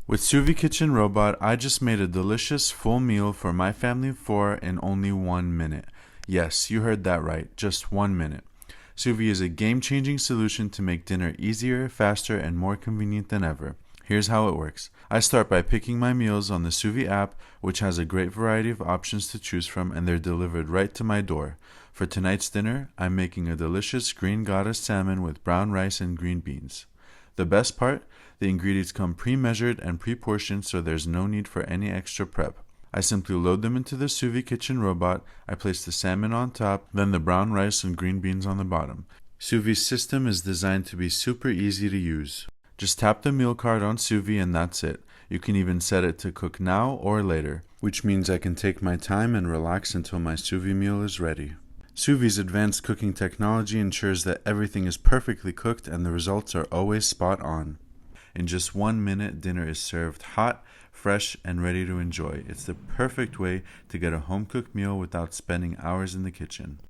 With Suvie Kitchen Robot, I just made a delicious full meal for my family of four in only 1 minute. Yes, you heard that right, just 1 minute. Suvie is a game-changing solution to make dinner easier, faster, and more convenient than ever. Here's how it works. I start by picking my meals on the Suvie app, which has a great variety of options to choose from, and they're delivered right to my door. For tonight's dinner, I'm making a delicious green goddess salmon with brown rice and green beans. The best part? The ingredients come pre-measured and pre-portioned, so there's no need for any extra prep. I simply load them into the Suvie Kitchen Robot, I place the salmon on top, then the brown rice and green beans on the bottom. Suvie's system is designed to be super easy to use. Just tap the meal card on Suvie and that's it. You can even set it to cook now or later, which means I can take my time and relax until my Suvie meal is ready. Suvie's advanced cooking technology ensures that everything is perfectly cooked and the results are always spot on. In just 1 minute, dinner is served hot, fresh, and ready to enjoy. It's the perfect way to get a home-cooked meal without spending hours in the kitchen.